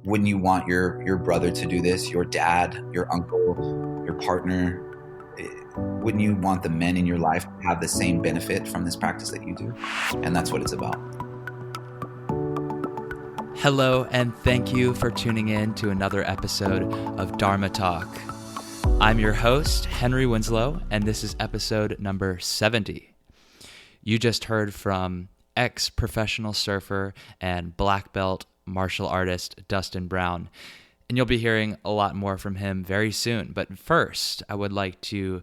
wouldn't you want your brother to do this, your dad, your uncle, your partner? Wouldn't you want the men in your life to have the same benefit from this practice that you do? And that's what it's about. Hello, and thank you for tuning in to another episode of Dharma Talk. I'm your host, Henry Winslow, and this is episode number 70. You just heard from ex-professional surfer and black belt martial artist Dustin Brown, and you'll be hearing a lot more from him very soon. But first, I would like to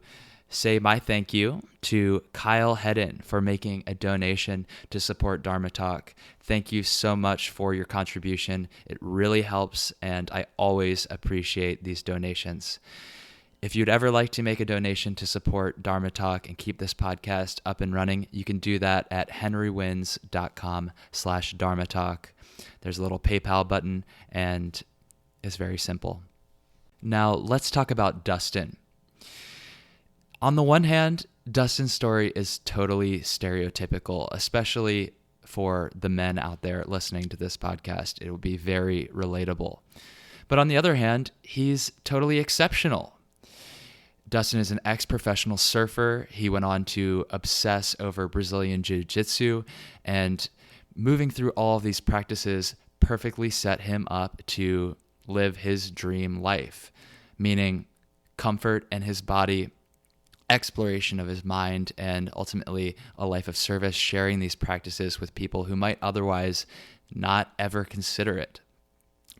say my thank you to Kyle Hedden for making a donation to support Dharma Talk. Thank you so much for your contribution. It really helps, and I always appreciate these donations. If you'd ever like to make a donation to support Dharma Talk and keep this podcast up and running, you can do that at henrywins.com/Dharma Talk. There's a little PayPal button, and it's very simple. Now, let's talk about Dustin. On the one hand, Dustin's story is totally stereotypical, especially for the men out there listening to this podcast. It will be very relatable. But on the other hand, he's totally exceptional. Dustin is an ex-professional surfer. He went on to obsess over Brazilian Jiu-Jitsu, and moving through all of these practices perfectly set him up to live his dream life, meaning comfort in his body, exploration of his mind, and ultimately a life of service, sharing these practices with people who might otherwise not ever consider it.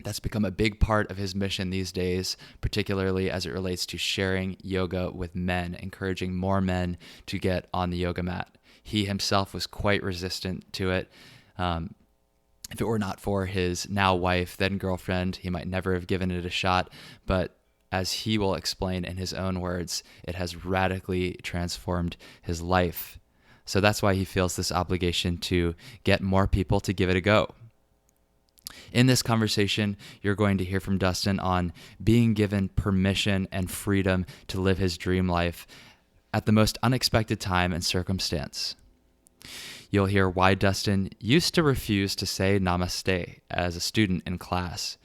That's become a big part of his mission these days, particularly as it relates to sharing yoga with men, encouraging more men to get on the yoga mat. He himself was quite resistant to it. If it were not for his now wife, then girlfriend, he might never have given it a shot. But as he will explain in his own words, it has radically transformed his life. So that's why he feels this obligation to get more people to give it a go. In this conversation, you're going to hear from Dustin on being given permission and freedom to live his dream life at the most unexpected time and circumstance. You'll hear why Dustin used to refuse to say namaste as a student in class,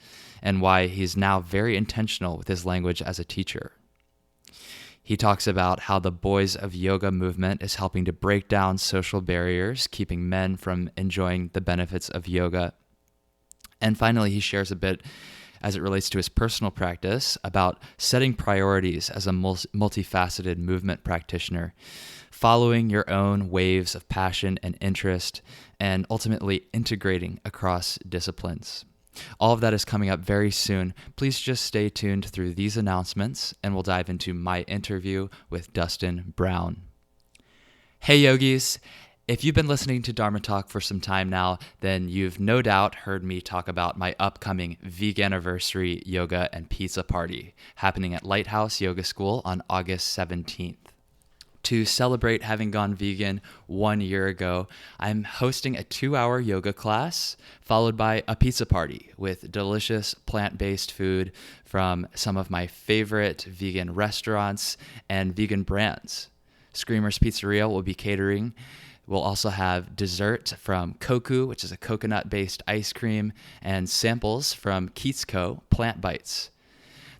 and why he's now very intentional with his language as a teacher. He talks about how the Boys of Yoga movement is helping to break down social barriers, keeping men from enjoying the benefits of yoga. And finally, he shares a bit as it relates to his personal practice about setting priorities as a multi-faceted movement practitioner, following your own waves of passion and interest, and ultimately integrating across disciplines. All of that is coming up very soon. Please just stay tuned through these announcements, and we'll dive into my interview with Dustin Brown. Hey, yogis. If you've been listening to Dharma Talk for some time now, then you've no doubt heard me talk about my upcoming Veganiversary yoga and pizza party happening at Lighthouse Yoga School on August 17th. To celebrate having gone vegan 1 year ago, I'm hosting a 2-hour yoga class followed by a pizza party with delicious plant-based food from some of my favorite vegan restaurants and vegan brands. Screamer's Pizzeria will be catering. We'll also have dessert from Koku, which is a coconut-based ice cream, and samples from Keats Co. Plant Bites.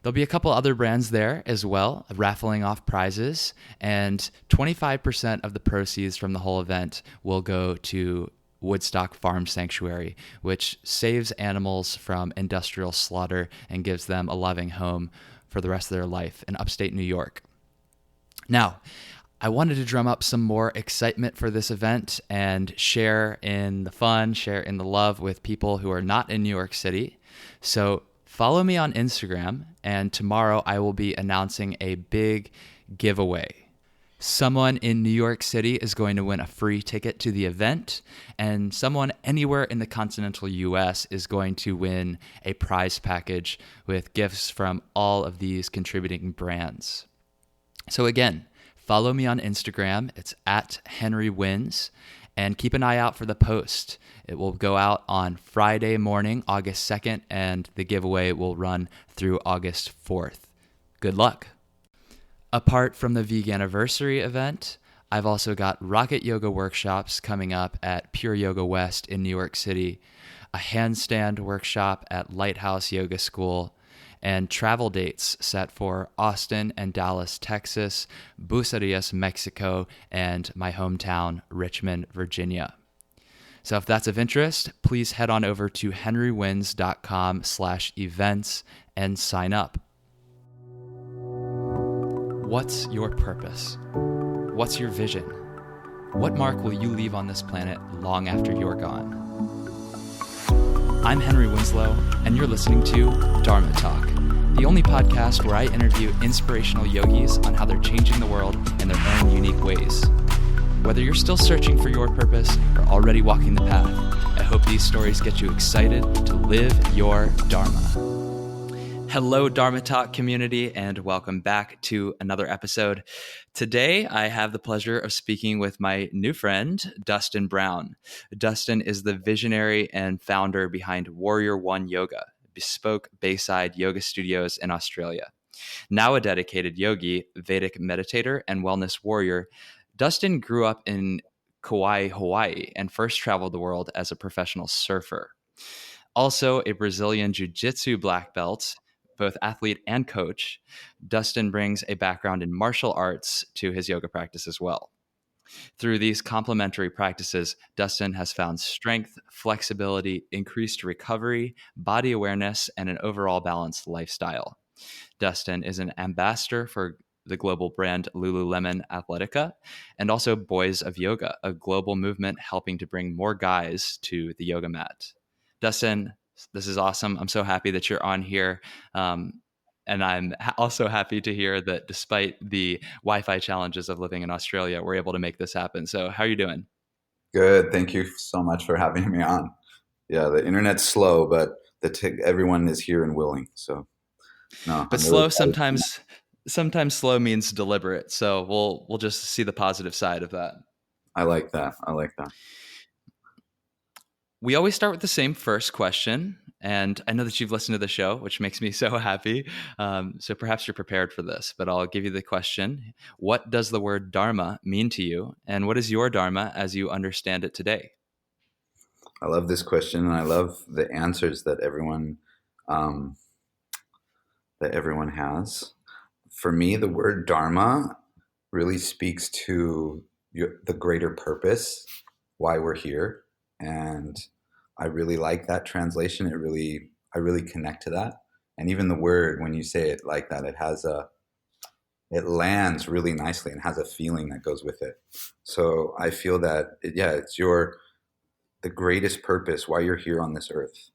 There'll be a couple other brands there as well, raffling off prizes, and 25% of the proceeds from the whole event will go to Woodstock Farm Sanctuary, which saves animals from industrial slaughter and gives them a loving home for the rest of their life in upstate New York. Now, I wanted to drum up some more excitement for this event and share in the fun, share in the love with people who are not in New York City. So follow me on Instagram, and tomorrow I will be announcing a big giveaway. Someone in New York City is going to win a free ticket to the event, and someone anywhere in the continental US is going to win a prize package with gifts from all of these contributing brands. So again, follow me on Instagram. It's at Henry Wins, and keep an eye out for the post. It will go out on Friday morning, August 2nd, and the giveaway will run through August 4th. Good luck. Apart from the Veganiversary event, I've also got rocket yoga workshops coming up at Pure Yoga West in New York City. a handstand workshop at Lighthouse Yoga School, and travel dates set for Austin and Dallas, Texas, Bucerias, Mexico, and my hometown, Richmond, Virginia. So if that's of interest, please head on over to henrywins.com/events and sign up. What's your purpose? What's your vision? What mark will you leave on this planet long after you're gone? I'm Henry Winslow, and you're listening to Dharma Talk, the only podcast where I interview inspirational yogis on how they're changing the world in their own unique ways. Whether you're still searching for your purpose or already walking the path, I hope these stories get you excited to live your Dharma. Hello, Dharma Talk community, and welcome back to another episode. Today, I have the pleasure of speaking with my new friend, Dustin Brown. Dustin is the visionary and founder behind Warrior One Yoga, bespoke bayside yoga studios in Australia. Now a dedicated yogi, Vedic meditator, and wellness warrior, Dustin grew up in Kauai, Hawaii, and first traveled the world as a professional surfer. Also a Brazilian Jiu-Jitsu black belt, both athlete and coach, Dustin brings a background in martial arts to his yoga practice as well. Through these complementary practices, Dustin has found strength, flexibility, increased recovery, body awareness, and an overall balanced lifestyle. Dustin is an ambassador for the global brand Lululemon Athletica, and also Boys of Yoga, a global movement helping to bring more guys to the yoga mat. Dustin, this is awesome. I'm so happy that you're on here. And I'm also happy to hear that despite the Wi-Fi challenges of living in Australia, we're able to make this happen. So how are you doing? Good. Thank you so much for having me on. Yeah, the internet's slow, but everyone is here and willing. So, no, but I'm slow really sometimes slow means deliberate. So we'll just see the positive side of that. I like that. We always start with the same first question. And I know that you've listened to the show, which makes me so happy. So perhaps you're prepared for this, but I'll give you the question. What does the word Dharma mean to you? And what is your Dharma as you understand it today? I love this question, and I love the answers that everyone has. For me, the word Dharma really speaks to the greater purpose, why we're here. And I really like that translation. I really connect to that. And even the word, when you say it like that, it lands really nicely and has a feeling that goes with it. So I feel that, it's the greatest purpose, why you're here on this earth.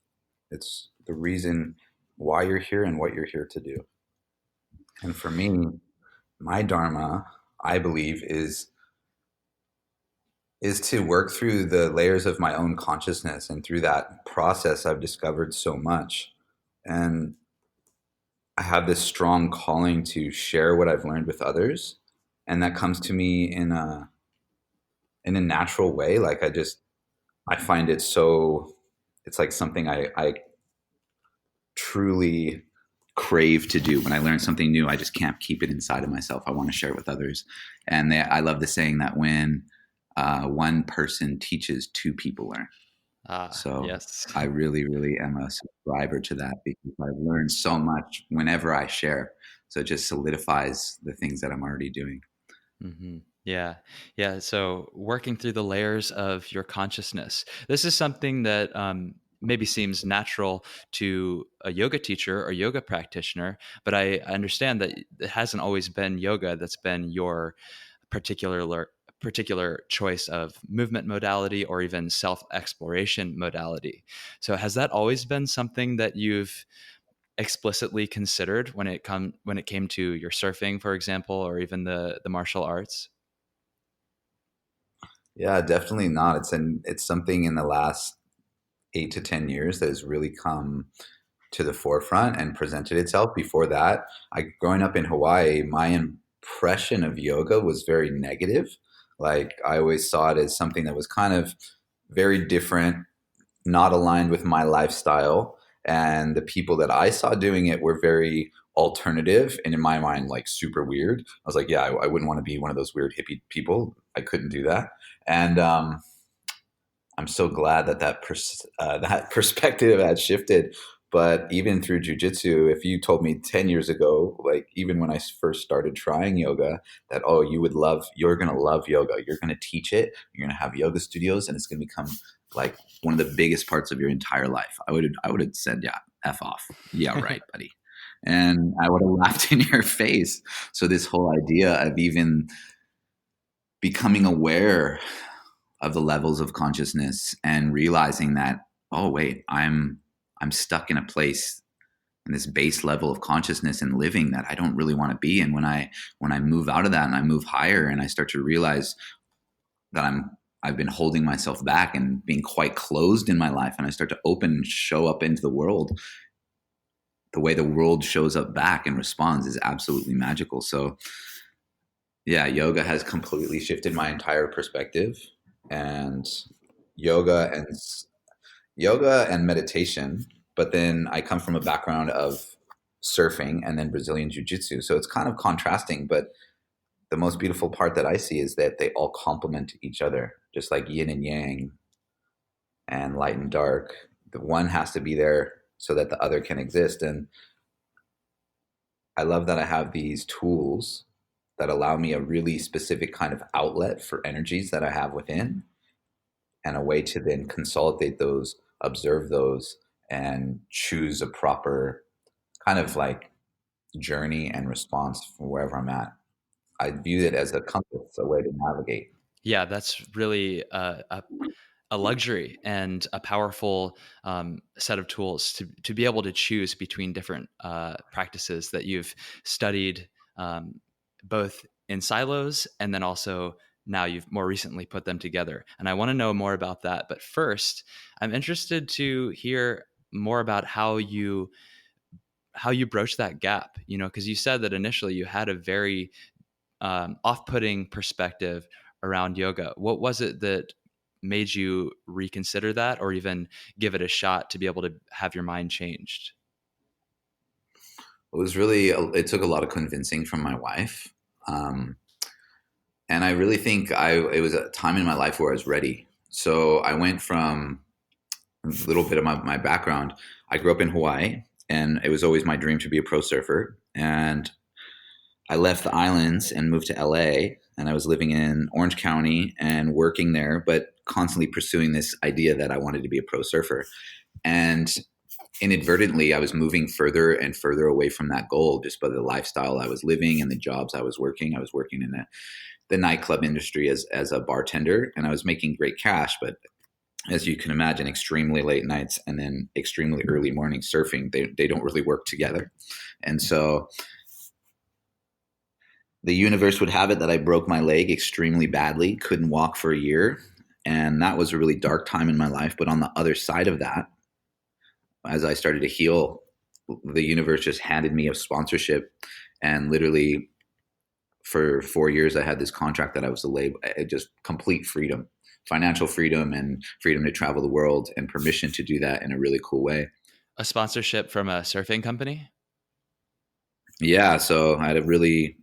It's the reason why you're here and what you're here to do. And for me, my Dharma, I believe, is to work through the layers of my own consciousness. And through that process, I've discovered so much. And I have this strong calling to share what I've learned with others. And that comes to me in a natural way. Like I find it it's like something I truly crave to do. When I learn something new, I just can't keep it inside of myself. I want to share it with others. And I love the saying that when one person teaches, two people learn. So yes. I really, really am a subscriber to that, because I've learned so much whenever I share. So it just solidifies the things that I'm already doing. Mm-hmm. Yeah. So working through the layers of your consciousness. This is something that maybe seems natural to a yoga teacher or yoga practitioner, but I understand that it hasn't always been yoga that's been your particular choice of movement modality or even self-exploration modality. So has that always been something that you've explicitly considered when it came to your surfing, for example, or even the martial arts? Yeah, definitely not. It's something in the last 8 to 10 years that has really come to the forefront and presented itself. Before that, growing up in Hawaii, my impression of yoga was very negative. Like, I always saw it as something that was kind of very different, not aligned with my lifestyle. And the people that I saw doing it were very alternative, and in my mind, like, super weird. I was like, yeah, I wouldn't want to be one of those weird hippie people. I couldn't do that. And I'm so glad that that perspective had shifted. But even through jujitsu, if you told me 10 years ago, like even when I first started trying yoga, that, oh, you're going to love yoga. You're going to teach it. You're going to have yoga studios and it's going to become like one of the biggest parts of your entire life. I would have said, yeah, F off. Yeah, right, buddy. And I would have laughed in your face. So this whole idea of even becoming aware of the levels of consciousness and realizing that, oh wait, I'm stuck in a place in this base level of consciousness and living that I don't really want to be. And when I move out of that and I move higher and I start to realize that I've been holding myself back and being quite closed in my life, and I start to open and show up into the world, the way the world shows up back and responds is absolutely magical. So yeah, yoga has completely shifted my entire perspective, and yoga and yoga and meditation. But then I come from a background of surfing and then Brazilian Jiu-Jitsu, so it's kind of contrasting. But the most beautiful part that I see is that they all complement each other, just like yin and yang and light and dark. The one has to be there so that the other can exist. And I love that I have these tools that allow me a really specific kind of outlet for energies that I have within, and a way to then consolidate those, observe those, and choose a proper kind of like journey and response from wherever I'm at. I view it as a compass, a way to navigate. Yeah, that's really a luxury and a powerful set of tools to be able to choose between different practices that you've studied, both in silos and then also now you've more recently put them together. And I want to know more about that. But first, I'm interested to hear more about how you broach that gap. You know, because you said that initially you had a very off-putting perspective around yoga. What was it that made you reconsider that, or even give it a shot to be able to have your mind changed? It took a lot of convincing from my wife. Um, and I really think it was a time in my life where I was ready. So I went from a little bit of my background. I grew up in Hawaii, and it was always my dream to be a pro surfer. And I left the islands and moved to LA, and I was living in Orange County and working there, but constantly pursuing this idea that I wanted to be a pro surfer. And inadvertently, I was moving further and further away from that goal just by the lifestyle I was living and the jobs I was working. I was working in the nightclub industry as a bartender, and I was making great cash, but as you can imagine, extremely late nights and then extremely early morning surfing, they don't really work together. And so the universe would have it that I broke my leg extremely badly, couldn't walk for a year. And that was a really dark time in my life. But on the other side of that, as I started to heal, the universe just handed me a sponsorship. And literally for 4 years, I had this contract that I was a label, just complete freedom, financial freedom, and freedom to travel the world, and permission to do that in a really cool way. A sponsorship from a surfing company? Yeah, so I had a really,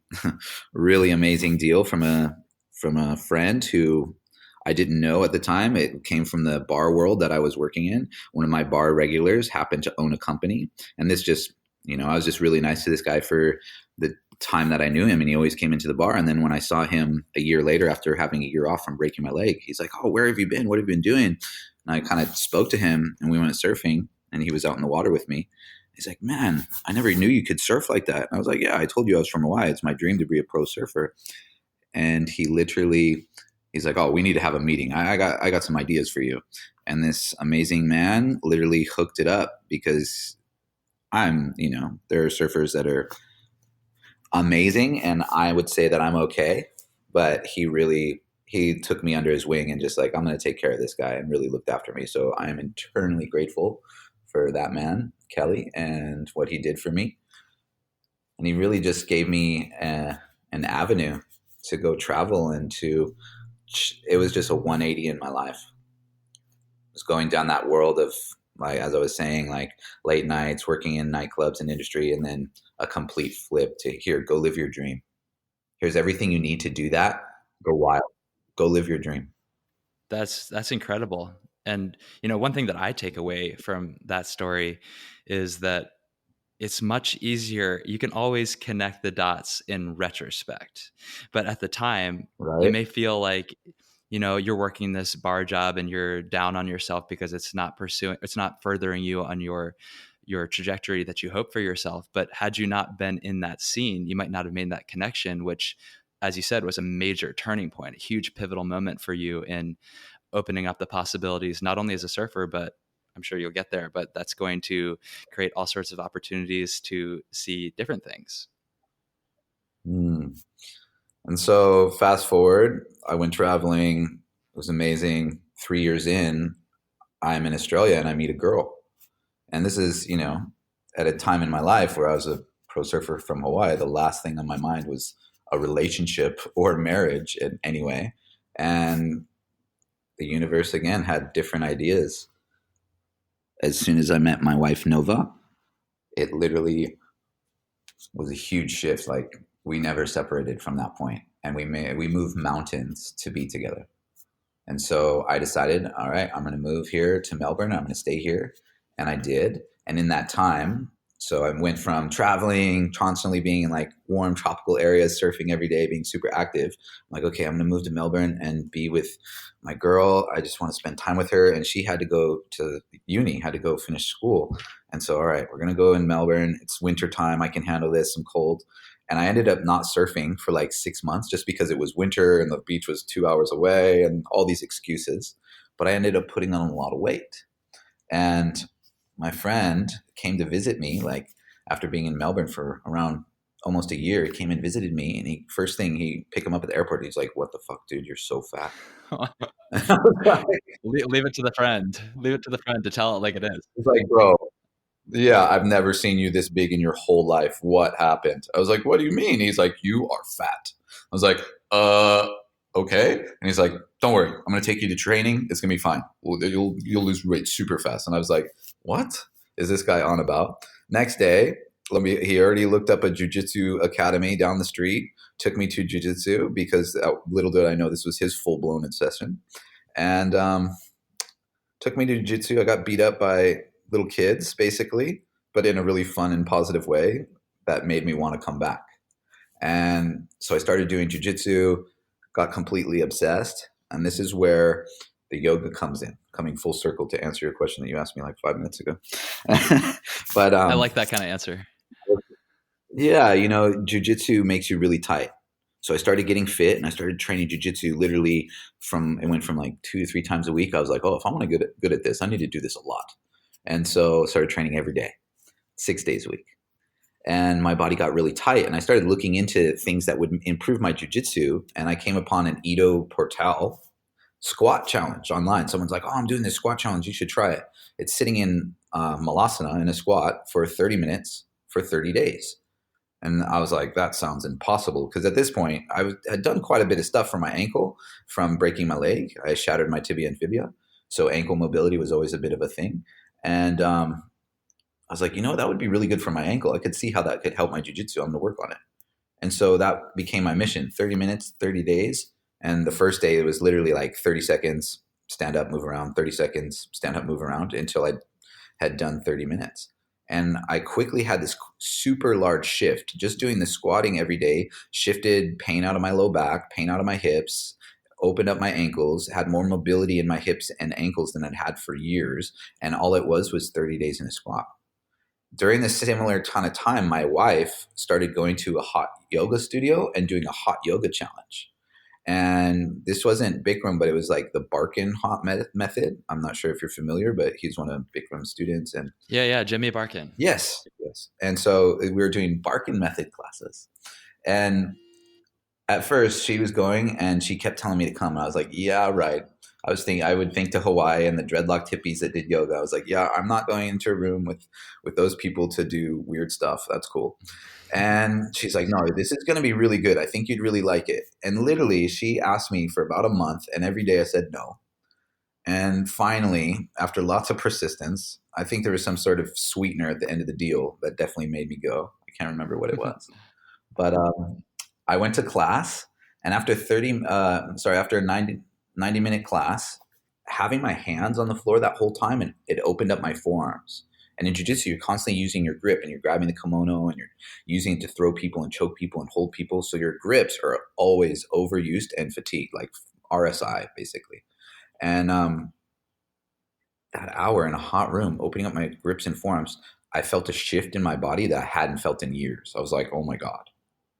really amazing deal from a friend who I didn't know at the time. It came from the bar world that I was working in. One of my bar regulars happened to own a company, and this just, I was just really nice to this guy for the time that I knew him, and he always came into the bar. And then when I saw him a year later, after having a year off from breaking my leg, he's like, "Oh, where have you been? What have you been doing?" And I kind of spoke to him, and we went surfing, and he was out in the water with me. He's like, "Man, I never knew you could surf like that." And I was like, "Yeah, I told you I was from Hawaii. It's my dream to be a pro surfer." And he's like, "Oh, we need to have a meeting. I got some ideas for you." And this amazing man literally hooked it up, because there are surfers that are amazing, and I would say that I'm okay. But he took me under his wing and just like, "I'm going to take care of this guy," and really looked after me. So I am eternally grateful for that man, Kelly, and what he did for me. And he really just gave me an avenue to go travel, it was just a 180 in my life. It was going down that world of, like, as I was saying, like late nights, working in nightclubs and industry, and then a complete flip to, here, go live your dream. Here's everything you need to do that. Go wild. Go live your dream. That's incredible. And, one thing that I take away from that story is that it's much easier. You can always connect the dots in retrospect. But at the time, you Right. may feel like, you're working this bar job and you're down on yourself because it's not furthering you on your trajectory that you hope for yourself. But had you not been in that scene, you might not have made that connection, which, as you said, was a major turning point, a huge pivotal moment for you in opening up the possibilities, not only as a surfer, but I'm sure you'll get there, but that's going to create all sorts of opportunities to see different things. Mm. And so fast forward, I went traveling. It was amazing. 3 years in, I'm in Australia and I meet a girl. And this is, at a time in my life where I was a pro surfer from Hawaii, the last thing on my mind was a relationship or marriage in any way. And the universe again had different ideas. As soon as I met my wife Nova, it literally was a huge shift. Like we never separated from that point, and we moved mountains to be together. And so I decided, all right, I'm going to move here to Melbourne. I'm going to stay here. And I did. And in that time, so I went from traveling, constantly being in like warm tropical areas, surfing every day, being super active. I'm like, okay, I'm going to move to Melbourne and be with my girl. I just want to spend time with her. And she had to go to uni, had to go finish school. And so, all right, we're going to go in Melbourne. It's winter time. I can handle this. I'm cold. And I ended up not surfing for like 6 months just because it was winter and the beach was 2 hours away and all these excuses. But I ended up putting on a lot of weight. And my friend came to visit me like after being in Melbourne for around almost a year. He came and visited me, and first thing he picked him up at the airport. He's like, "What the fuck, dude? You're so fat." And I was like, Leave it to the friend. Leave it to the friend to tell it like it is. it's like, bro, yeah, I've never seen you this big in your whole life. What happened? I was like, what do you mean? He's like, you are fat. I was like, uh, okay. And he's like, don't worry, I'm gonna take you to training. It's gonna be fine. You'll lose weight super fast. And I was like, what is this guy on about? Next day, he already looked up a jiu-jitsu academy down the street, took me to jiu-jitsu because little did I know this was his full-blown obsession. And took me to jiu-jitsu. I got beat up by little kids, basically, but in a really fun and positive way that made me want to come back. And so I started doing jiu-jitsu, got completely obsessed. And this is where the yoga comes in, coming full circle to answer your question that you asked me like 5 minutes ago. But I like that kind of answer. yeah, jiu-jitsu makes you really tight. So I started getting fit and I started training jiu-jitsu literally it went from like 2 to 3 times a week. I was like, oh, if I want to get good at this, I need to do this a lot. And so I started training every day, 6 days a week. And my body got really tight. And I started looking into things that would improve my jiu-jitsu. And I came upon an Ido Portal squat challenge online. Someone's like, oh, I'm doing this squat challenge. You should try it. It's sitting in Malasana in a squat for 30 minutes for 30 days. And I was like, that sounds impossible. Because at this point, had done quite a bit of stuff for my ankle from breaking my leg. I shattered my tibia and fibia. So ankle mobility was always a bit of a thing. And I was like, that would be really good for my ankle. I could see how that could help my jiu-jitsu. I'm going to work on it. And so that became my mission, 30 minutes, 30 days. And the first day, it was literally like 30 seconds, stand up, move around, 30 seconds, stand up, move around until I had done 30 minutes. And I quickly had this super large shift. Just doing the squatting every day shifted pain out of my low back, pain out of my hips, opened up my ankles, had more mobility in my hips and ankles than I'd had for years. And all it was 30 days in a squat. During this similar ton of time, my wife started going to a hot yoga studio and doing a hot yoga challenge. And this wasn't Bikram, but it was like the Barkin hot method. I'm not sure if you're familiar, but he's one of Bikram's students. And Yeah, Jimmy Barkin. yes. And so we were doing Barkin method classes. And at first she was going and she kept telling me to come. And I was like, yeah, right. I would think to Hawaii and the dreadlocked hippies that did yoga. I was like, yeah, I'm not going into a room with those people to do weird stuff. That's cool. And she's like, no, this is going to be really good. I think you'd really like it. And literally she asked me for about a month and every day I said no. And finally, after lots of persistence, I think there was some sort of sweetener at the end of the deal that definitely made me go. I can't remember what it was. But I went to class and after after a 90-minute class, having my hands on the floor that whole time, and it opened up my forearms. And in jiu-jitsu, you're constantly using your grip, and you're grabbing the kimono, and you're using it to throw people and choke people and hold people. So your grips are always overused and fatigued, like RSI basically. And that hour in a hot room, opening up my grips and forearms, I felt a shift in my body that I hadn't felt in years. I was like, oh my God,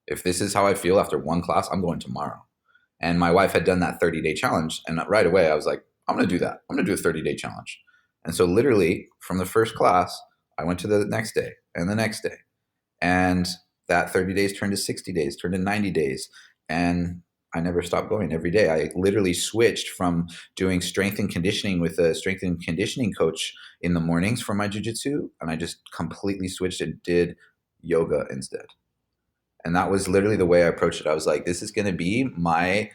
if this is how I feel after one class, I'm going tomorrow. And my wife had done that 30-day challenge. And right away, I was like, I'm going to do that. I'm going to do a 30-day challenge. And so literally from the first class, I went to the next day and the next day. And that 30 days turned to 60 days, turned to 90 days. And I never stopped going every day. I literally switched from doing strength and conditioning with a strength and conditioning coach in the mornings for my jiu-jitsu. And I just completely switched and did yoga instead. And that was literally the way I approached it. I was like, this is going to be my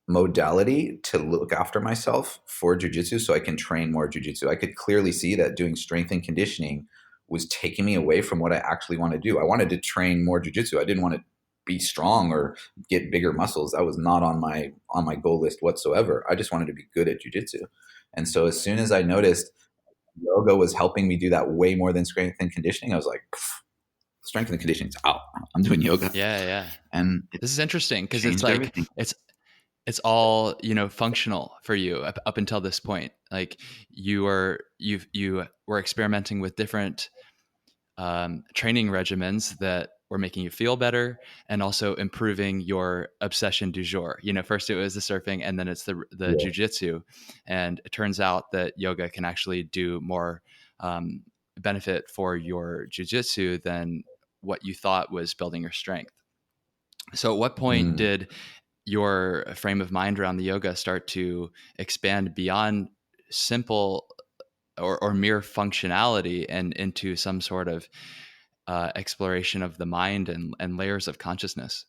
modality to look after myself for jiu-jitsu so I can train more jiu-jitsu. I could clearly see that doing strength and conditioning was taking me away from what I actually want to do. I wanted to train more jiu-jitsu. I didn't want to be strong or get bigger muscles. That was not on my goal list whatsoever. I just wanted to be good at jiu-jitsu. And so as soon as I noticed yoga was helping me do that way more than strength and conditioning, I was like, strength and conditioning's out. I'm doing yoga. Yeah. And this is interesting because it's like everything. it's all, you know, functional for you up until this point. Like you were experimenting with different training regimens that were making you feel better and also improving your obsession du jour. You know, first it was the surfing and then it's the jiu-jitsu. And it turns out that yoga can actually do more benefit for your jiu-jitsu than what you thought was building your strength. So at what point did your frame of mind around the yoga start to expand beyond simple or mere functionality and into some sort of exploration of the mind and layers of consciousness?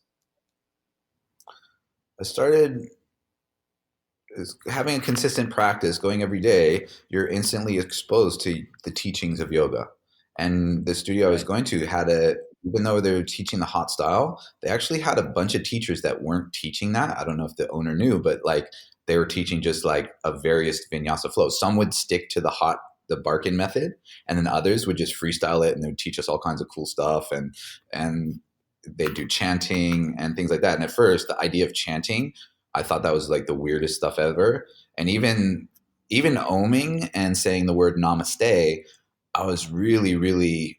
I started having a consistent practice, going every day. You're instantly exposed to the teachings of yoga. And the studio I was going to had even though they were teaching the hot style, they actually had a bunch of teachers that weren't teaching that. I don't know if the owner knew, but like they were teaching just like a various vinyasa flows. Some would stick to the Barkin method, and then others would just freestyle it, and they would teach us all kinds of cool stuff, and they do chanting and things like that. And at first, the idea of chanting, I thought that was like the weirdest stuff ever. And even oming and saying the word namaste, I was really, really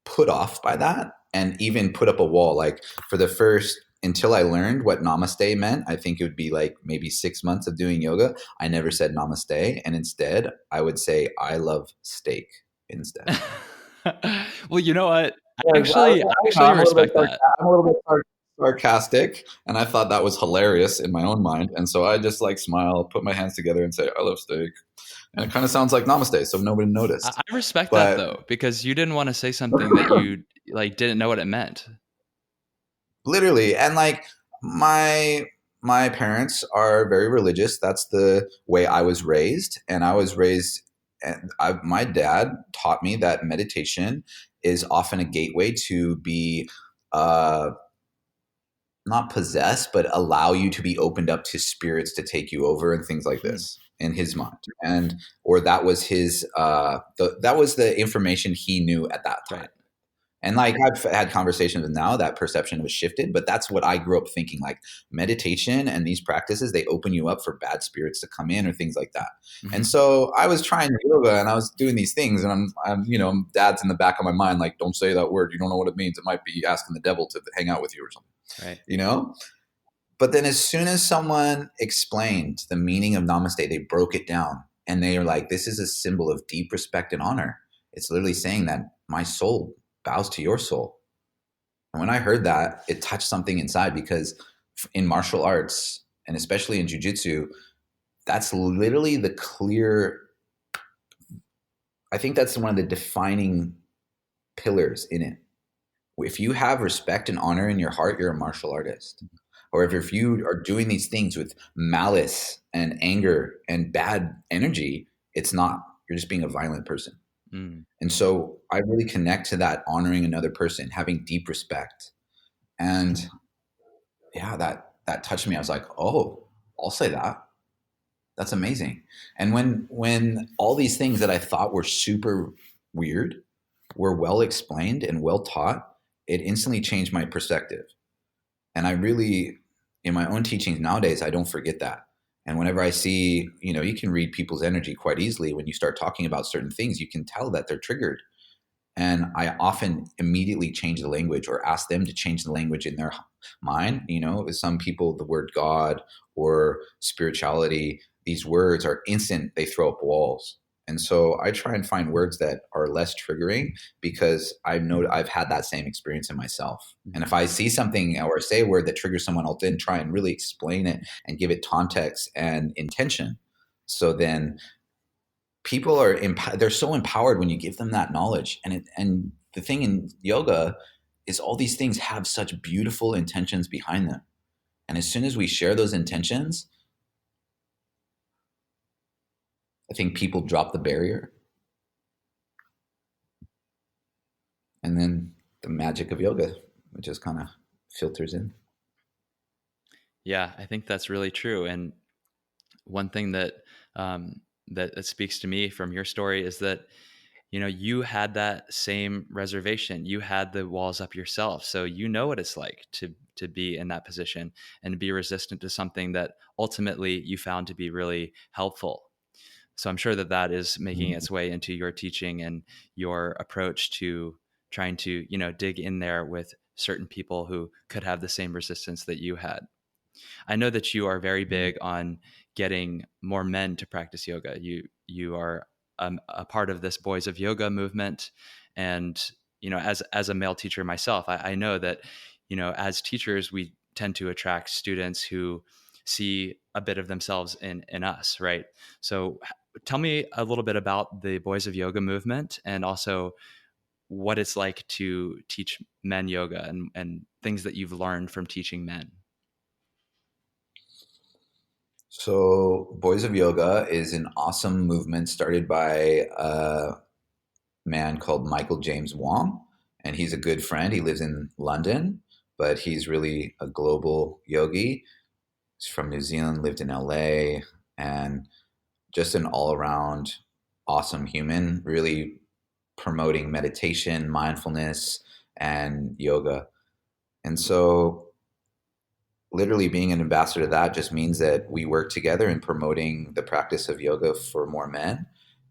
put off by that, and even put up a wall. Like for the first, until I learned what namaste meant, I think it would be like maybe 6 months of doing yoga, I never said namaste. And instead I would say, I love steak instead. Well, you know what? I I respect that. I'm a little bit sarcastic, and I thought that was hilarious in my own mind. And so I just like smile, put my hands together, and say, I love steak. And it kind of sounds like namaste, so nobody noticed. I respect that though, because you didn't want to say something that you like didn't know what it meant. Literally. And like my parents are very religious. That's the way I was raised. And I was raised, and my dad taught me that meditation is often a gateway to be not possessed, but allow you to be opened up to spirits to take you over and things like this in his mind. And or that was his that was the information he knew at that time. Right. And like I've had conversations with now, that perception was shifted, but that's what I grew up thinking. Like meditation and these practices, they open you up for bad spirits to come in or things like that. Mm-hmm. And so I was trying yoga and I was doing these things, and I'm dad's in the back of my mind, like, don't say that word. You don't know what it means. It might be asking the devil to hang out with you or something, right. But then as soon as someone explained the meaning of namaste, they broke it down and they are like, this is a symbol of deep respect and honor. It's literally saying that my soul bows to your soul. And when I heard that, it touched something inside, because in martial arts, and especially in jiu-jitsu, that's literally the clear, I think that's one of the defining pillars in it. If you have respect and honor in your heart, you're a martial artist. Or if you are doing these things with malice and anger and bad energy, it's not. You're just being a violent person. Mm. And so I really connect to that, honoring another person, having deep respect. And yeah, that touched me. I was like, oh, I'll say that. That's amazing. And when all these things that I thought were super weird were well explained and well taught, it instantly changed my perspective. And I really, in my own teachings nowadays, I don't forget that. And whenever I see, you can read people's energy quite easily. When you start talking about certain things, you can tell that they're triggered. And I often immediately change the language or ask them to change the language in their mind. Some people, the word God or spirituality, these words are instant, they throw up walls. And so I try and find words that are less triggering because I know I've had that same experience in myself. And if I see something or say a word that triggers someone, I'll then try and really explain it and give it context and intention. So then people are they're so empowered when you give them that knowledge. And the thing in yoga is all these things have such beautiful intentions behind them. And as soon as we share those intentions, I think people drop the barrier. And then the magic of yoga, it just kind of filters in. Yeah, I think that's really true. And one thing that that speaks to me from your story is that you had that same reservation. You had the walls up yourself, so you know what it's like to be in that position and to be resistant to something that ultimately you found to be really helpful. So I'm sure that that is making its way into your teaching and your approach to trying to dig in there with certain people who could have the same resistance that you had. I know that you are very big on getting more men to practice yoga. You are a part of this Boys of Yoga movement, and as a male teacher myself, I know that as teachers we tend to attract students who see a bit of themselves in us, right? So tell me a little bit about the Boys of Yoga movement and also what it's like to teach men yoga and things that you've learned from teaching men. So Boys of Yoga is an awesome movement started by a man called Michael James Wong, and he's a good friend. He lives in London, but he's really a global yogi. He's from New Zealand, lived in LA, and just an all around awesome human, really promoting meditation, mindfulness, and yoga. And so, literally, being an ambassador to that just means that we work together in promoting the practice of yoga for more men.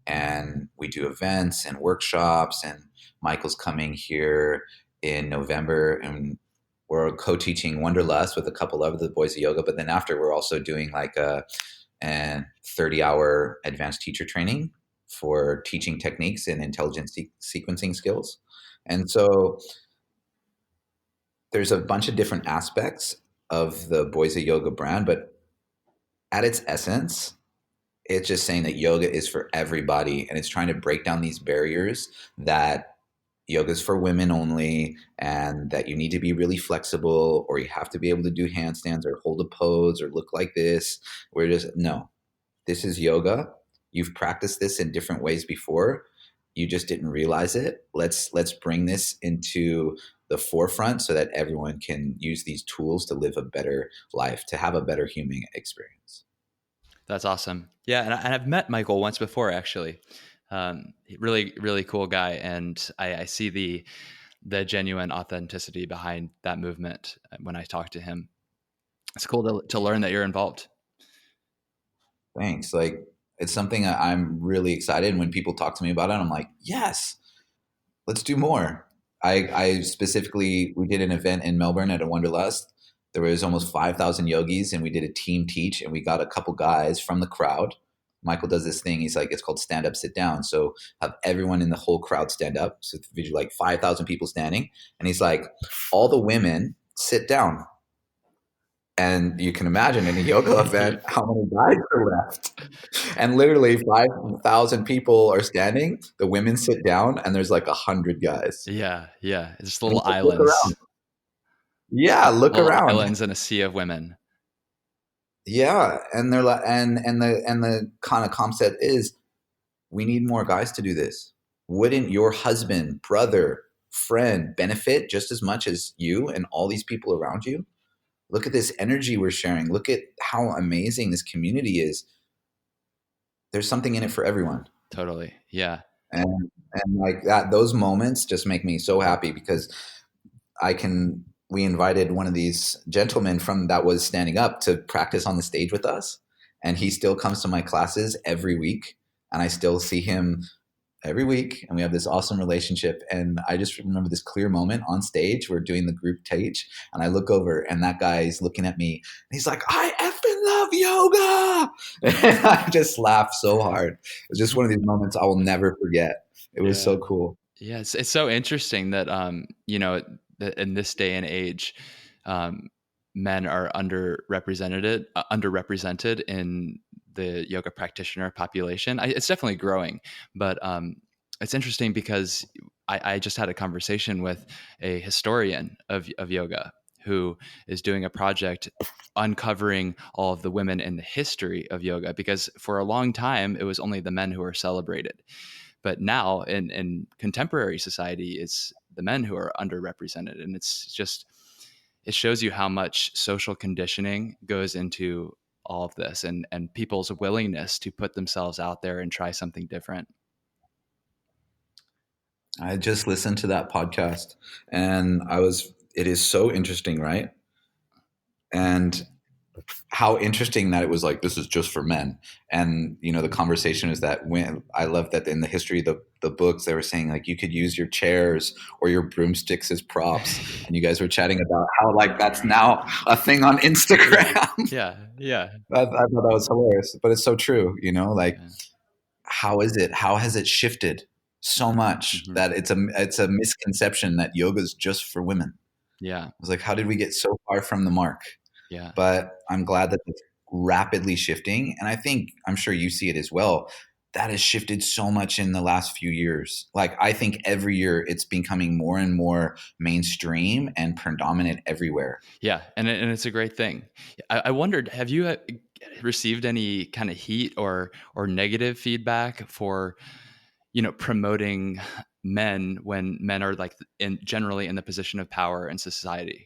And we do events and workshops. And Michael's coming here in November, and we're co-teaching Wanderlust with a couple of the Boys of Yoga. But then after, we're also doing like a 30-hour advanced teacher training for teaching techniques and intelligent sequencing skills. And so there's a bunch of different aspects of the Boys of Yoga brand, but at its essence, it's just saying that yoga is for everybody, and it's trying to break down these barriers that yoga is for women only, and that you need to be really flexible, or you have to be able to do handstands or hold a pose or look like this. We're just, no, this is yoga. You've practiced this in different ways before. You just didn't realize it. Let's bring this into the forefront so that everyone can use these tools to live a better life, to have a better human experience. That's awesome. Yeah, and I've met Michael once before, actually. Really, really cool guy, and I see the genuine authenticity behind that movement when I talk to him. It's cool to learn that you're involved. Thanks. Like, it's something I'm really excited. When people talk to me about it, I'm like, yes, let's do more. I specifically, we did an event in Melbourne at a Wanderlust. There was almost 5,000 yogis, and we did a team teach, and we got a couple guys from the crowd. Michael does this thing. He's like, it's called stand up, sit down. So have everyone in the whole crowd stand up. So visually, like 5,000 people standing. And he's like, all the women sit down. And you can imagine in a yoga event how many guys are left. And literally 5,000 people are standing. The women sit down, and there's like 100 guys. Yeah, yeah. It's just And little he's like, look around. islands, Yeah, look little around. islands in a sea of women. Yeah, and they're like, and the kind of concept is, we need more guys to do this. Wouldn't your husband, brother, friend benefit just as much as you and all these people around you? Look at this energy we're sharing. Look at how amazing this community is. there's something in it for everyone. Totally. Yeah. And like that, those moments just make me so happy because we invited one of these gentlemen from that was standing up to practice on the stage with us. And he still comes to my classes every week. And I still see him every week. And we have this awesome relationship. And I just remember this clear moment on stage. We're doing the group teach. And I look over and that guy's looking at me. And he's like, I effing love yoga. And I just laughed so hard. It was just one of these moments I will never forget. It was Yeah. so cool. Yeah, it's so interesting that that in this day and age, um, men are underrepresented in the yoga practitioner population. It's definitely growing, but it's interesting because I just had a conversation with a historian of yoga who is doing a project uncovering all of the women in the history of yoga, because for a long time it was only the men who were celebrated. But now in contemporary society, it's the men who are underrepresented. And it shows you how much social conditioning goes into all of this, and people's willingness to put themselves out there and try something different. I just listened to that podcast and it is so interesting, right? And how interesting that it was like, this is just for men. And, the conversation is that when I love that in the history of the books, they were saying like, you could use your chairs or your broomsticks as props. And you guys were chatting about how like, that's now a thing on Instagram. Yeah. Yeah. I thought that was hilarious, but it's so true, like, Yeah. how has it shifted so much Hmm. that it's a misconception that yoga is just for women. Yeah. I was like, how did we get so far from the mark? Yeah. But I'm glad that it's rapidly shifting. And I'm sure you see it as well. That has shifted so much in the last few years. Like, I think every year it's becoming more and more mainstream and predominant everywhere. Yeah. And it's a great thing. I wondered, have you received any kind of heat or negative feedback for promoting men when men are like generally in the position of power in society?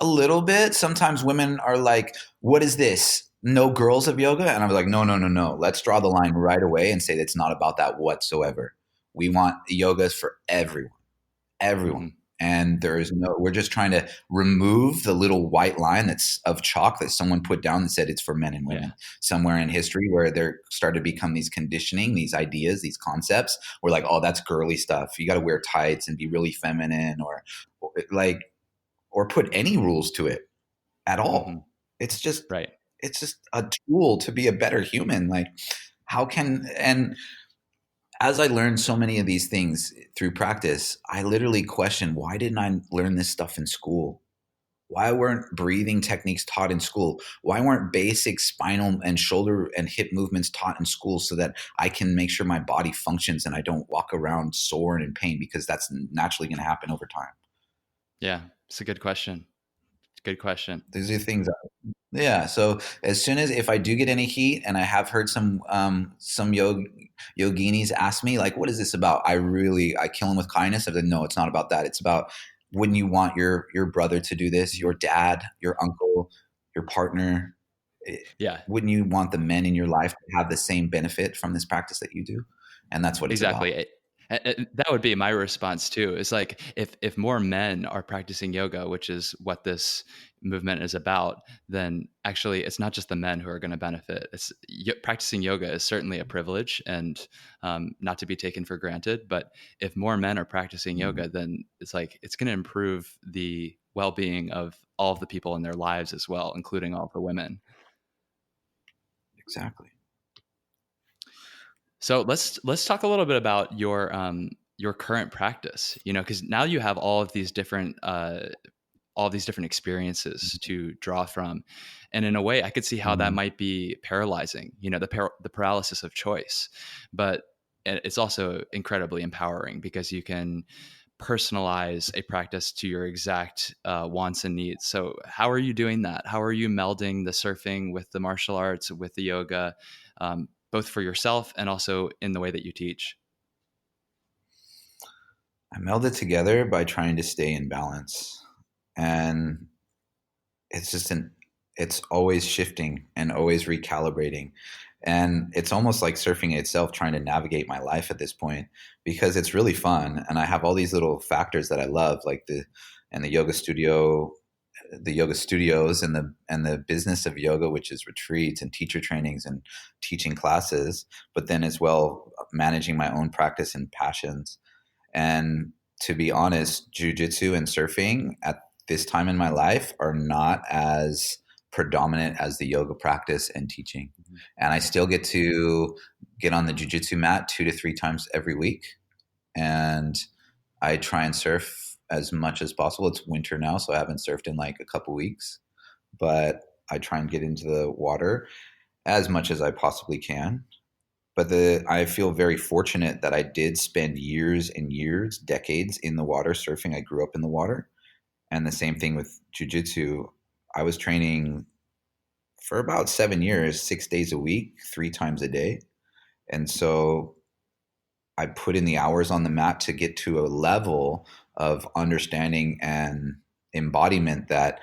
A little bit. Sometimes women are like, what is this? No girls of yoga? And I was like, no, no, no, no. Let's draw the line right away and say that it's not about that whatsoever. We want yogas for everyone. Hmm. And we're just trying to remove the little white line that's of chalk that someone put down that said it's for men and Yeah. women somewhere in history, where there started to become these conditioning, these ideas, these concepts. We're like, oh, that's girly stuff. You got to wear tights and be really feminine, like, or put any rules to it at Hmm. all. It's just, Right. it's just a tool to be a better human. Like, and as I learned so many of these things through practice, I literally question, why didn't I learn this stuff in school? Why weren't breathing techniques taught in school? Why weren't basic spinal and shoulder and hip movements taught in school so that I can make sure my body functions and I don't walk around sore and in pain, because that's naturally going to happen over time. Yeah. It's a good question. Good question. These are things. Yeah. So as soon as, if I do get any heat, and I have heard some yoginis ask me like, "What is this about?" I kill them with kindness. I said, "No, it's not about that. It's about, wouldn't you want your brother to do this? Your dad, your uncle, your partner? eh, Yeah. Wouldn't you want the men in your life to have the same benefit from this practice that you do?" And that's what it's Exactly. about. That would be my response too. It's like if more men are practicing yoga, which is what this movement is about, then actually it's not just the men who are going to benefit. Practicing yoga is certainly a privilege and not to be taken for granted. But if more men are practicing Mhm. yoga, then it's going to improve the well-being of all of the people in their lives as well, including all of the women. Exactly. So let's talk a little bit about your current practice. Because now you have all of these different experiences to draw from, and in a way, I could see how that Mhm. might be paralyzing. The paralysis of choice, but it's also incredibly empowering because you can personalize a practice to your exact wants and needs. So, how are you doing that? How are you melding the surfing with the martial arts, with the yoga, both for yourself and also in the way that you teach? I meld it together by trying to stay in balance. And it's just it's always shifting and always recalibrating. And it's almost like surfing itself, trying to navigate my life at this point, because it's really fun. And I have all these little factors that I love, like the yoga studio, the yoga studios, and the business of yoga, which is retreats and teacher trainings and teaching classes, but then as well managing my own practice and passions. And to be honest, jujitsu and surfing at this time in my life are not as predominant as the yoga practice and teaching. Mm-hmm. And I still get to get on the jujitsu mat 2 to 3 times every week. And I try and surf as much as possible. It's winter now, so I haven't surfed in like a couple weeks, but I try and get into the water as much as I possibly can. But I feel very fortunate that I did spend years and years, decades in the water surfing. I grew up in the water. And the same thing with jujitsu. I was training for about 7 years, 6 days a week, 3 times a day. And so I put in the hours on the mat to get to a level of understanding and embodiment that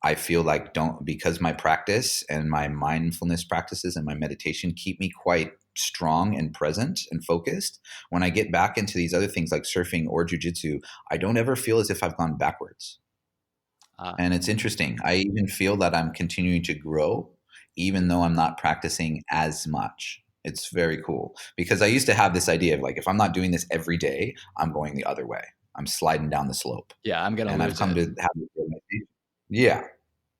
I feel like because my practice and my mindfulness practices and my meditation keep me quite strong and present and focused. When I get back into these other things like surfing or jujitsu, I don't ever feel as if I've gone backwards. And it's interesting. I even feel that I'm continuing to grow, even though I'm not practicing as much. It's very cool because I used to have this idea of like, if I'm not doing this every day, I'm going the other way. I'm sliding down the slope. Yeah, I'm gonna And I've lose come it. to have this realization. Yeah.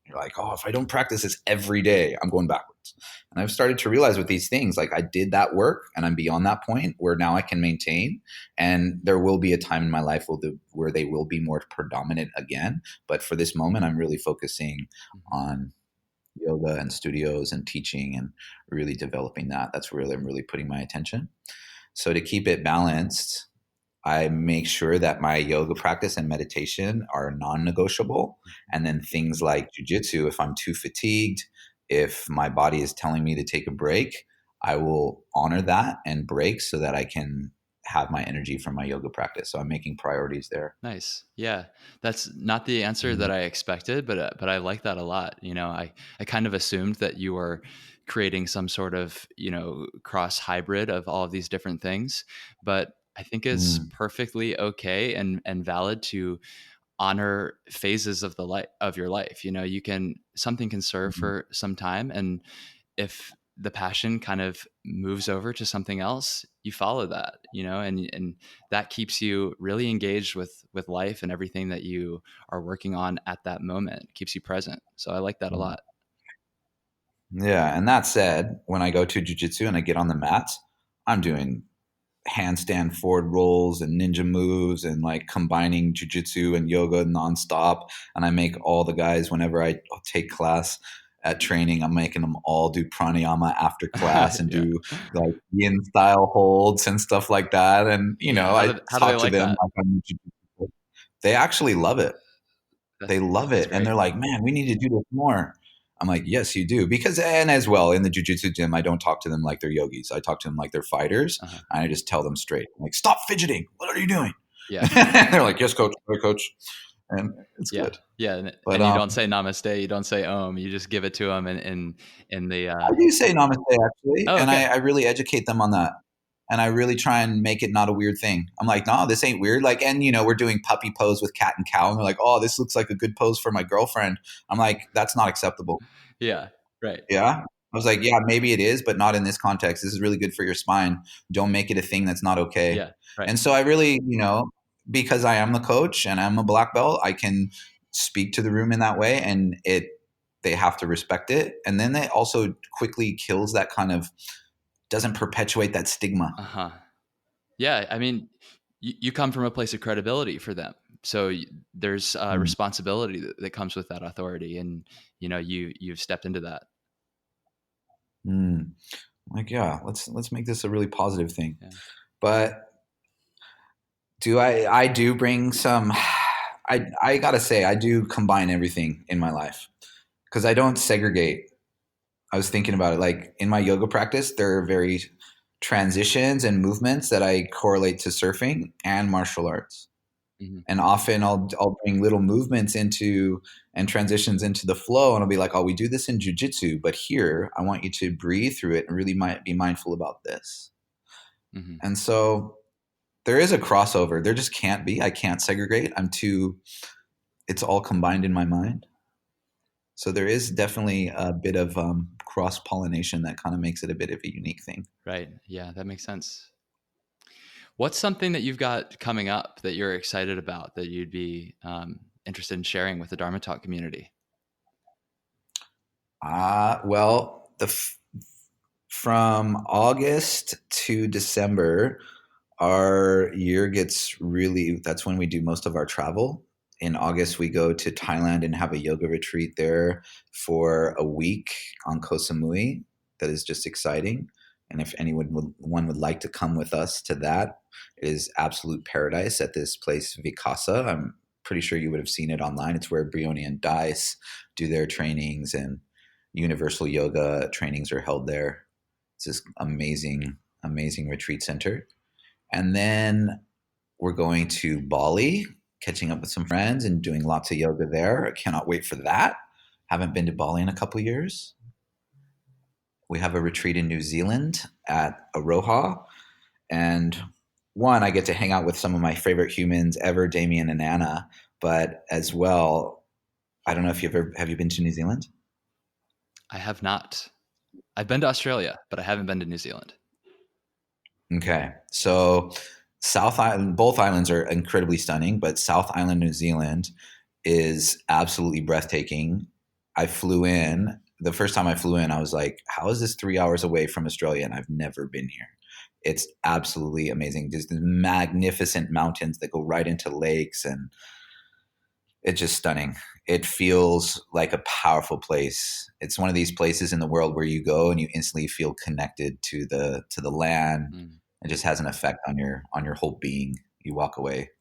You're like, oh, if I don't practice this every day, I'm going backwards. And I've started to realize with these things, like I did that work and I'm beyond that point where now I can maintain. And there will be a time in my life where they will be more predominant again. But for this moment, I'm really focusing on yoga and studios and teaching and really developing that. That's where I'm really putting my attention. So to keep it balanced, I make sure that my yoga practice and meditation are non-negotiable. And then things like jujitsu, if I'm too fatigued, if my body is telling me to take a break, I will honor that and break so that I can have my energy from my yoga practice. So I'm making priorities there. Nice. Yeah. That's not the answer that I expected, but I like that a lot. I kind of assumed that you were creating some sort of, cross hybrid of all of these different things, but I think it's Mm, perfectly okay and valid to honor phases of the life of your life. Something can serve mhm, for some time, and if the passion kind of moves over to something else, you follow that, and that keeps you really engaged with life and everything that you are working on at that moment. It keeps you present. So I like that a mm. lot. Yeah. And that said, when I go to jujitsu and I get on the mats, I'm doing handstand forward rolls and ninja moves and like combining jujitsu and yoga nonstop. And I make all the guys, whenever I take class at training, I'm making them all do pranayama after class and Yeah. do like yin style holds and stuff like that. And, Yeah. How I do, how do they talk to like them that? like I'm a jujitsu coach. They actually love it. They love That's it. And great. they're like, man, we need to do this more. I'm like, yes, you do. Because, and as well, in the jujitsu gym, I don't talk to them like they're yogis. I talk to them like they're fighters. Uh-huh. And I just tell them straight, I'm like, stop fidgeting. What are you doing? Yeah. They're like, yes, coach. Sorry, coach. And it's Yeah. good. Yeah. And, But and you don't say namaste. You don't say om. You just give it to them in the, I do say namaste actually. oh, And okay. I really educate them on that. And I really try and make it not a weird thing. I'm like, no, this ain't weird. Like, and we're doing puppy pose with cat and cow. And they're like, oh, this looks like a good pose for my girlfriend. I'm like, that's not acceptable. Yeah. Right. Yeah. I was like, yeah, maybe it is, but not in this context. This is really good for your spine. Don't make it a thing that's not okay. Yeah. Right. And so I really, because I am the coach and I'm a black belt, I can speak to the room in that way and they have to respect it. And then it also quickly kills that kind of doesn't perpetuate that stigma. Uh-huh. Yeah, I mean, you come from a place of credibility for them, so there's Mm. responsibility that comes with that authority, and you've stepped into that. Mm. Like, yeah, let's make this a really positive thing. Yeah. But I do bring some I gotta say I do combine everything in my life because I don't segregate. I was thinking about it. Like in my yoga practice, there are very transitions and movements that I correlate to surfing and martial arts. Mhm. And often I'll bring little movements into and transitions into the flow, and I'll be like, "Oh, we do this in jiu-jitsu, but here I want you to breathe through it and really might be mindful about this." Mhm. And so there is a crossover. There just can't be. I can't segregate. I'm too. It's all combined in my mind. So there is definitely a bit of cross pollination that kind of makes it a bit of a unique thing. Right. Yeah, that makes sense. What's something that you've got coming up that you're excited about that you'd be interested in sharing with the Dharma Talk community? Well, from August to December, our year gets really, that's when we do most of our travel. In August, we go to Thailand and have a yoga retreat there for a week on Koh Samui. That is just exciting. And if one would like to come with us to that, it is absolute paradise at this place, Vikasa. I'm pretty sure you would have seen it online. It's where Brioni and Dice do their trainings, and universal yoga trainings are held there. It's this amazing, amazing retreat center. And then we're going to Bali, catching up with some friends and doing lots of yoga there. I cannot wait for that. Haven't been to Bali in a couple years. We have a retreat in New Zealand at Aroha. And one, I get to hang out with some of my favorite humans ever, Damien and Anna. But as well, I don't know if have you been to New Zealand? I have not. I've been to Australia, but I haven't been to New Zealand. Okay. So South Island, both islands are incredibly stunning, but South Island, New Zealand is absolutely breathtaking. I flew in, the first time I flew in, I was like, how is this 3 hours away from Australia? And I've never been here. It's absolutely amazing. There's these magnificent mountains that go right into lakes, and it's just stunning. It feels like a powerful place. It's one of these places in the world where you go and you instantly feel connected to the land. Mm. It just has an effect on your whole being. You walk away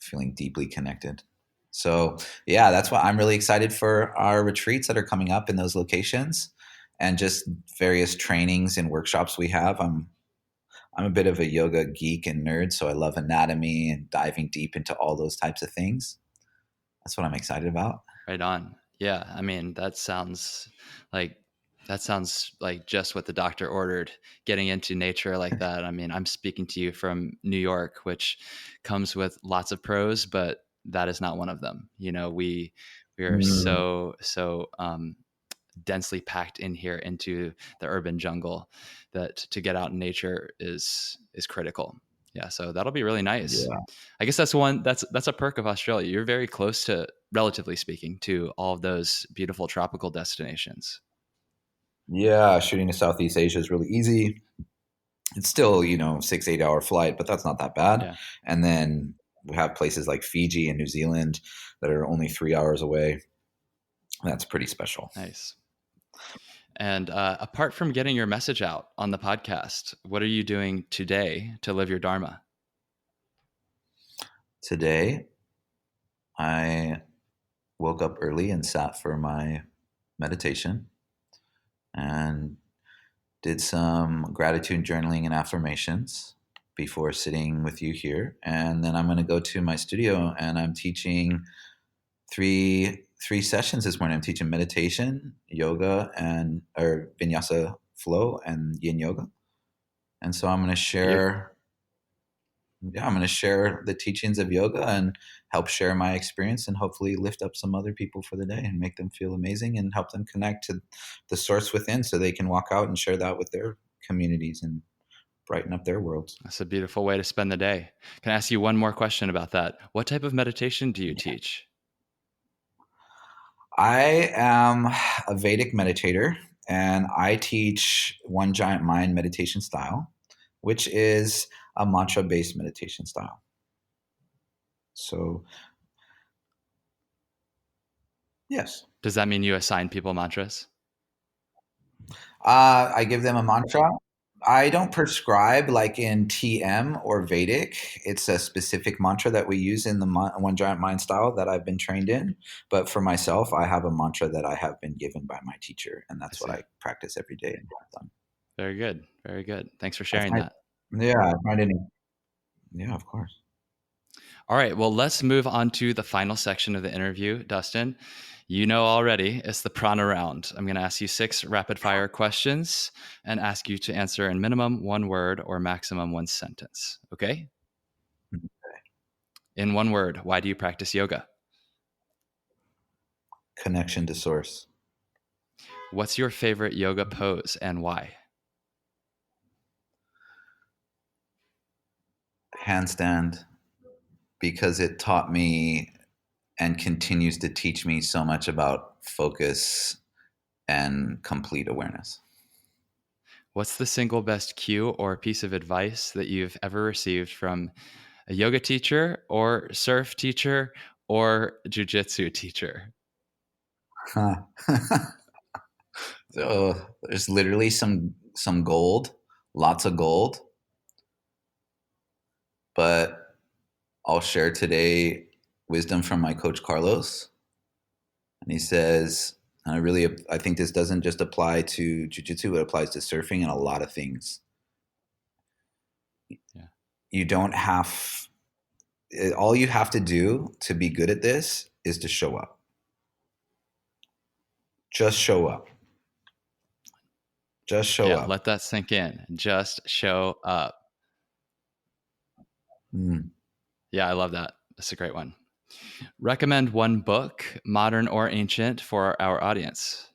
feeling deeply connected. So yeah, that's why I'm really excited for our retreats that are coming up in those locations, and just various trainings and workshops we have. I'm a bit of a yoga geek and nerd, so I love anatomy and diving deep into all those types of things. That's what I'm excited about. Right on. Yeah, I mean like that sounds like just what the doctor ordered. Getting into nature like that. I mean, I'm speaking to you from New York, which comes with lots of pros, but that is not one of them. You know, we are Mm, so densely packed in here into the urban jungle that to get out in nature is critical. Yeah, so that'll be really nice. yeah. I guess that's a perk of Australia. You're very close to, relatively speaking, to all of those beautiful tropical destinations. Yeah, shooting to Southeast Asia is really easy. It's still, 6, 8 hour flight, but that's not that bad. Yeah, And then we have places like Fiji and New Zealand that are only 3 hours away. That's pretty special. nice. And apart from getting your message out on the podcast, what are you doing today to live your dharma? Today, I woke up early and sat for my meditation and did some gratitude journaling and affirmations before sitting with you here. And then I'm going to go to my studio and I'm teaching three sessions this morning. I'm teaching meditation, yoga, and or vinyasa flow and yin yoga. And so Beautiful. I'm going to share the teachings of yoga and help share my experience and hopefully lift up some other people for the day and make them feel amazing and help them connect to the source within so they can walk out and share that with their communities and brighten up their worlds. That's a beautiful way to spend the day. Can I ask you one more question about that? What type of meditation do you teach? I am a Vedic meditator and I teach one giant mind meditation style, which is a mantra based meditation style. So, yes. Does that mean you assign people mantras? I give them a mantra. I don't prescribe like in TM or Vedic. It's a specific mantra that we use in the One Giant Mind style that I've been trained in. But for myself, I have a mantra that I have been given by my teacher, and I that's what see. I practice every day and have done. Very good. Very good. Thanks for I sharing find, that. yeah, I find any, yeah, of course. All right, well, let's move on to the final section of the interview, Dustin. You know already, it's the prana round. I'm going to ask you 6 rapid fire questions and ask you to answer in minimum 1 word or maximum 1 sentence. Okay? In 1 word, why do you practice yoga? Connection to source. What's your favorite yoga pose and why? Handstand, because it taught me and continues to teach me so much about focus and complete awareness. What's the single best cue or piece of advice that you've ever received from a yoga teacher or surf teacher or jiu-jitsu teacher? So there's literally some gold, lots of gold, but I'll share today wisdom from my coach Carlos, and he says, and I think this doesn't just apply to jiu-jitsu, it applies to surfing and a lot of things. Yeah. You don't have, all you have to do to be good at this is to show up. Just show up. Just show up. Let that sink in. Just show up. Yeah, I love that. That's a great one. Recommend 1 book, modern or ancient, for our audience.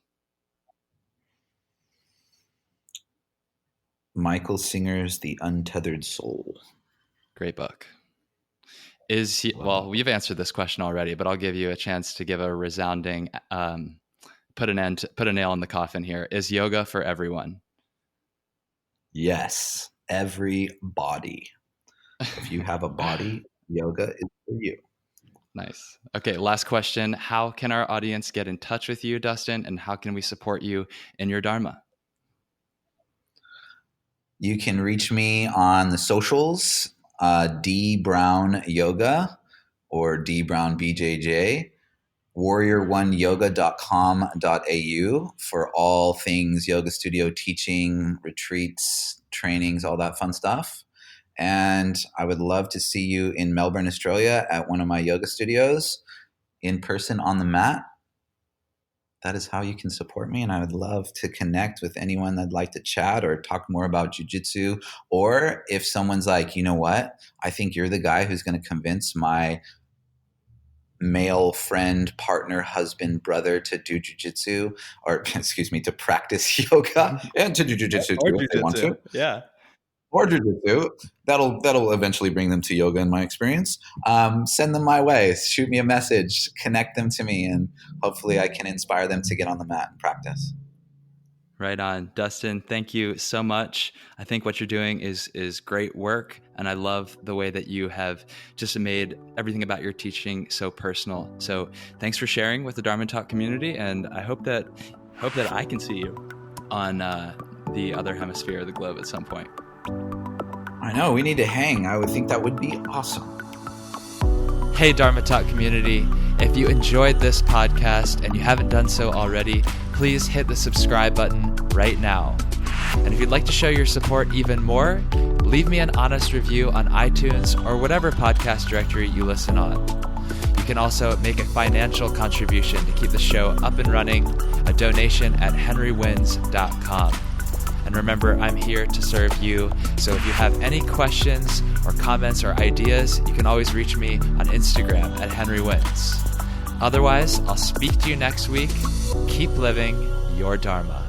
Michael Singer's The Untethered Soul. Great book. Well, we've answered this question already, but I'll give you a chance to give a resounding, put a nail in the coffin here. Is yoga for everyone? Yes, everybody. If you have a body, yoga is for you. Nice. Okay, last question. How can our audience get in touch with you, Dustin, and how can we support you in your Dharma? You can reach me on the socials, D Brown Yoga or D Brown BJJ, warrior1yoga.com.au for all things yoga studio teaching, retreats, trainings, all that fun stuff. And I would love to see you in Melbourne, Australia at one of my yoga studios in person on the mat. That is how you can support me. And I would love to connect with anyone that'd like to chat or talk more about jiu-jitsu. Or if someone's like, you know what, I think you're the guy who's going to convince my male friend, partner, husband, brother to do jiu-jitsu, or excuse me, to practice yoga and to do jiu-jitsu too if they want to. Yeah. Or jiu-jitsu, that'll eventually bring them to yoga in my experience. Send them my way, shoot me a message, connect them to me, and hopefully I can inspire them to get on the mat and practice. Right on. Dustin, thank you so much. I think what you're doing is great work, and I love the way that you have just made everything about your teaching so personal. So thanks for sharing with the Dharma Talk community, and I hope that I can see you on the other hemisphere of the globe at some point. I know, we need to hang. I would think that would be awesome. Hey, Dharma Talk community. If you enjoyed this podcast and you haven't done so already, please hit the subscribe button right now. And if you'd like to show your support even more, leave me an honest review on iTunes or whatever podcast directory you listen on. You can also make a financial contribution to keep the show up and running, a donation at henrywins.com. And remember, I'm here to serve you. So if you have any questions or comments or ideas, you can always reach me on Instagram at henrywins. Otherwise, I'll speak to you next week. Keep living your Dharma.